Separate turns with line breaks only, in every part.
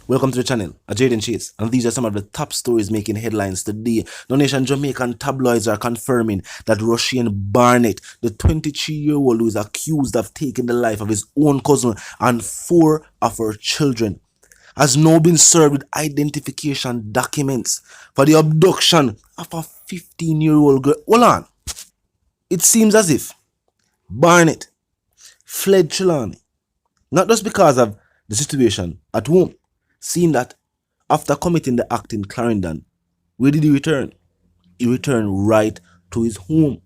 Welcome to the channel, Jaden Chase, and these are some of the top stories making headlines today. The nation Jamaican tabloids are confirming that Roshane Barnett, the 23-year-old who is accused of taking the life of his own cousin and 4 of her children, has now been served with identification documents for the abduction of a 15-year-old girl. Hold on. It seems as if Barnett fled Trelawney, not just because of the situation at home, seeing that after committing the act in Clarendon, where did he return? He returned right to his home.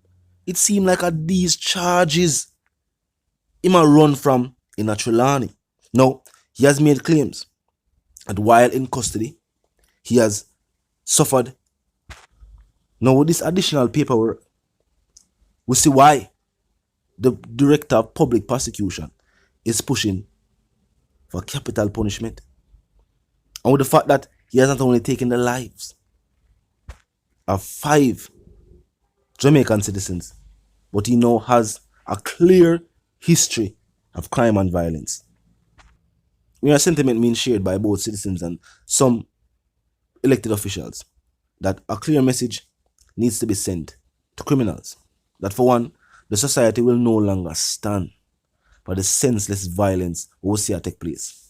It seemed like these charges he might run from in a Trelawney. Now, he has made claims that while in custody, he has suffered. Now, with this additional paperwork, we see why the Director of Public Prosecution is pushing for capital punishment. And with the fact that he has not only taken the lives of 5 Jamaican citizens, but he now has a clear history of crime and violence. A sentiment being shared by both citizens and some elected officials that a clear message needs to be sent to criminals. That for one, the society will no longer stand for the senseless violence we will see take place.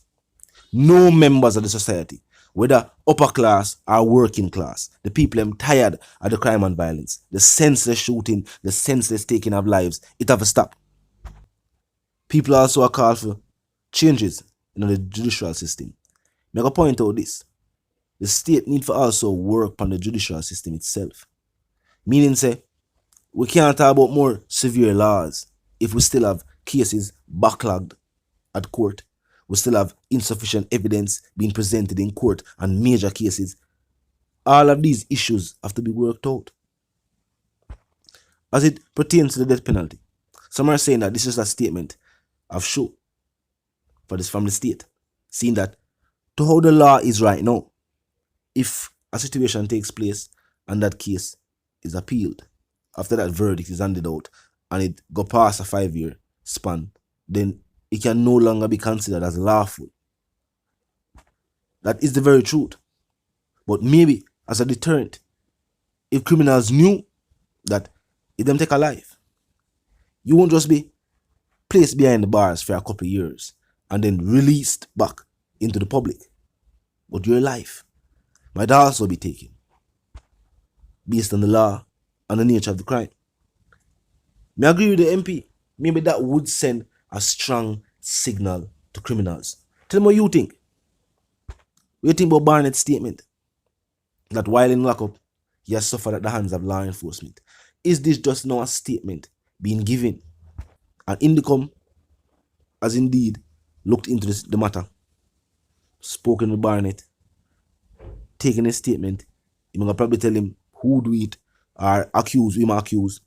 No members of the society, whether upper class or working class, the people are tired of the crime and violence, the senseless shooting, the senseless taking of lives. It have to stop. People also are called for changes in the judicial system. I'm going to point out this. The state need to also work on the judicial system itself. Meaning, say, we can't talk about more severe laws if we still have cases backlogged at court. We still have insufficient evidence being presented in court on major cases. All of these issues have to be worked out. As it pertains to the death penalty, some are saying that this is a statement of show for this from the state, seeing that to how the law is right now, if a situation takes place and that case is appealed, after that verdict is handed out and it go past a 5-year span, then it can no longer be considered as lawful. That is the very truth. But maybe as a deterrent, if criminals knew that if them take a life, you won't just be placed behind the bars for a couple of years and then released back into the public, but your life might also be taken based on the law and the nature of the crime. I agree with the MP. Maybe that would send a strong signal to criminals. Tell me what you think. What do you think about Barnett's statement that while in lockup, he has suffered at the hands of law enforcement? Is this just now a statement being given? And Indicom has indeed looked into the matter, spoken with Barnett, taken a statement. You're going to probably tell him who do it or accuse, we might accuse.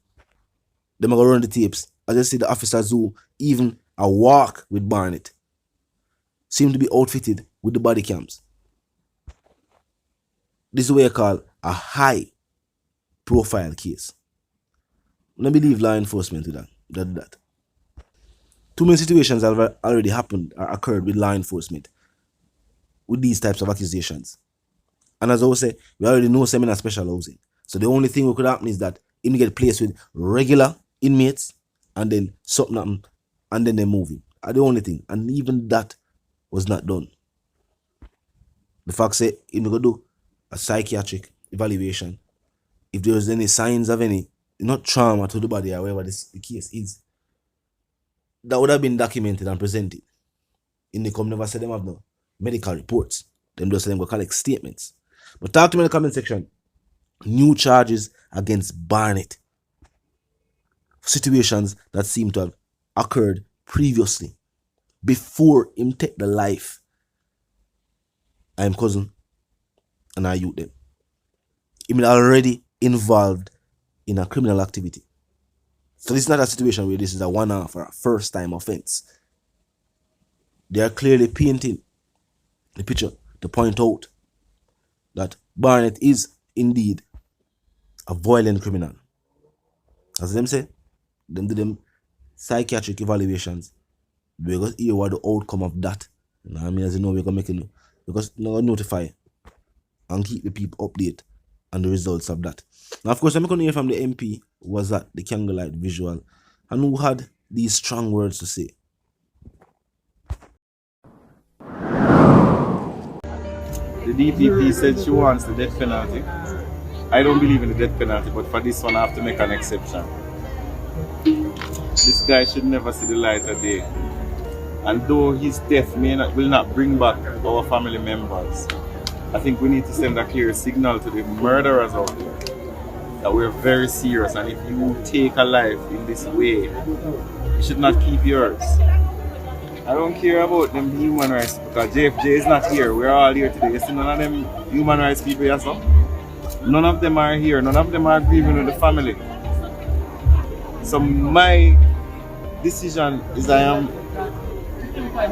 They're going to run the tapes. As I see the officers who even a walk with Barnett seem to be outfitted with the body cams. This is what you call a high profile case. I don't believe law enforcement with that. Too many situations have already happened or occurred with law enforcement with these types of accusations. And as I say, we already know some in special housing. So the only thing we could happen is that him get placed with regular inmates and then something happen and then they move him. That's the only thing. And even that was not done. The fact say him go do a psychiatric evaluation. If there was any signs of any, not trauma to the body or whatever the case is, that would have been documented and presented. Indicom never said them have no medical reports. Them just say them go collect statements. But talk to me in the comment section. New charges against Barnett. Situations that seem to have occurred previously before him take the life of him cousin and our youth them. Him already involved in a criminal activity. So this is not a situation where this is a one-off or a first-time offense. They are clearly painting the picture to point out that Barnett is indeed a violent criminal. As them say, them do them psychiatric evaluations. We're going to hear what the outcome of that. I mean, as you know, we're going to because now notify and keep the people update on the results of that. Now, of course, I'm going to hear from the MP who was at the candlelight visual and who had these strong words to say.
The DPP said she wants the death penalty. I don't believe in the death penalty, but for this one I have to make an exception. This guy should never see the light of day. And though his death will not bring back our family members, I think we need to send a clear signal to the murderers out there that we're very serious, and if you take a life in this way, you should not keep yours. I don't care about them human rights because JFJ is not here. We're all here today. You see none of them human rights people here, so? None of them are here. None of them are grieving with the family. So my decision is I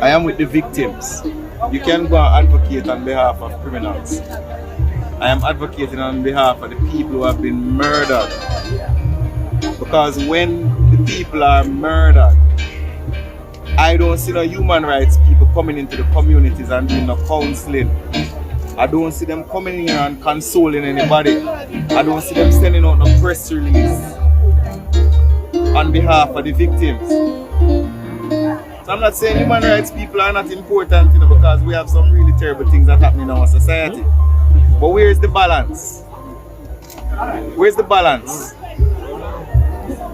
am with the victims. You can go and advocate on behalf of criminals. I am advocating on behalf of the people who have been murdered. Because when the people are murdered, I don't see no human rights people coming into the communities and doing no counseling. I don't see them coming here and consoling anybody. I don't see them sending out no press release on behalf of the victims. So I'm not saying human rights people are not important, because we have some really terrible things that happen in our society. But where is the balance? Where's the balance?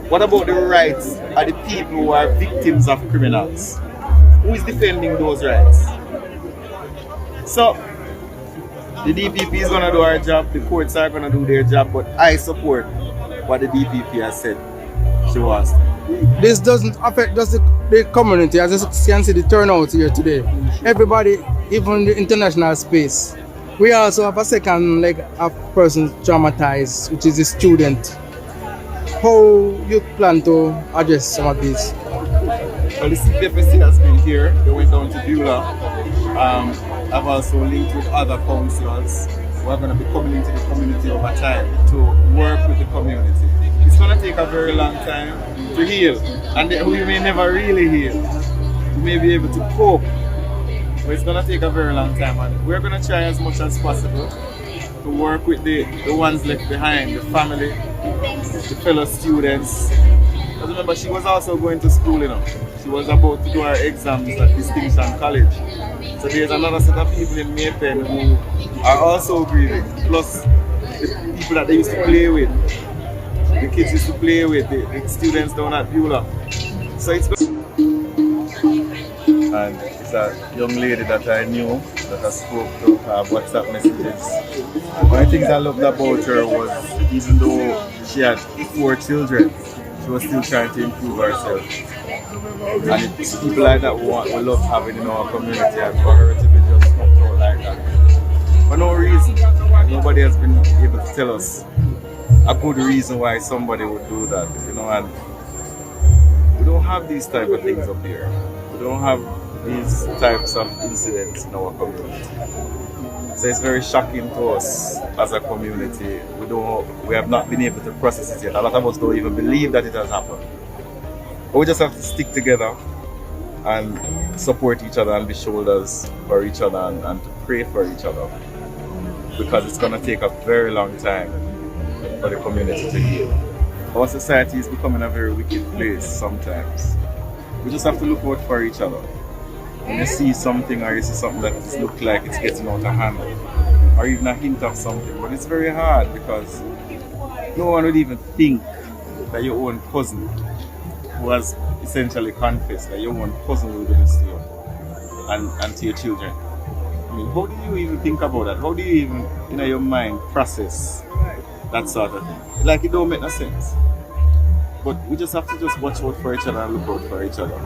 What about the rights of the people who are victims of criminals? Who is defending those rights? So, the DPP is going to do our job, the courts are going to do their job, but I support what the DPP has said she wants.
This doesn't affect just the community, as you can see the turnout here today. Everybody, even the international space. We also have a second leg of persons traumatized, which is the student. How you plan to address some of these?
Well, the Exp0sed has been here. They went down to Beulah. I've also linked with other councillors who are going to be coming into the community over time to work with the community. It's going to take a very long time to heal, and we may never really heal. We may be able to cope, but it's going to take a very long time, and we're going to try as much as possible to work with the ones left behind, the family, the fellow students. Because remember, she was also going to school, She was about to do her exams at Distinction College. So there's another set of people in Maypen who are also grieving, plus the people that they used to play with, the kids used to play with, the students down at Beulah. So it's and it's a young lady that I knew that I spoke to have WhatsApp messages. One of the things I loved about her was, even though she had 4 children, she was still trying to improve herself. And it's people like that we love having in our community, and for her to be just knocked out like that. For no reason. Nobody has been able to tell us a good reason why somebody would do that, and we don't have these type of things up here. We don't have these types of incidents in our community. So it's very shocking to us as a community. We have not been able to process it yet. A lot of us don't even believe that it has happened. But we just have to stick together and support each other and be shoulders for each other and to pray for each other. Because it's going to take a very long time for the community to heal. Our society is becoming a very wicked place sometimes. We just have to look out for each other. When you see something, or you see something that looks like it's getting out of hand, or even a hint of something, but it's very hard because no one would even think that your own cousin, who has essentially confessed, that your own cousin will do this to you and to your children. I mean, how do you even think about that? How do you even, in your mind, process that sort of thing? Like, it don't make no sense. But we just have to just watch out for each other and look out for each other.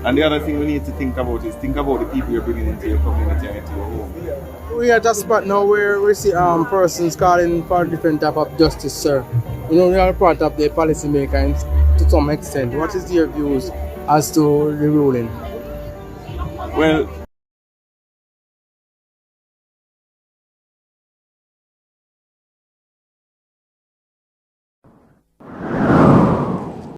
And the other thing we need to think about is think about the people you're bringing into your community and into your home.
We are at a spot now where we see persons calling for different type of justice, sir. We are part of the policy maker to some extent. What is your views as to the ruling?
Well,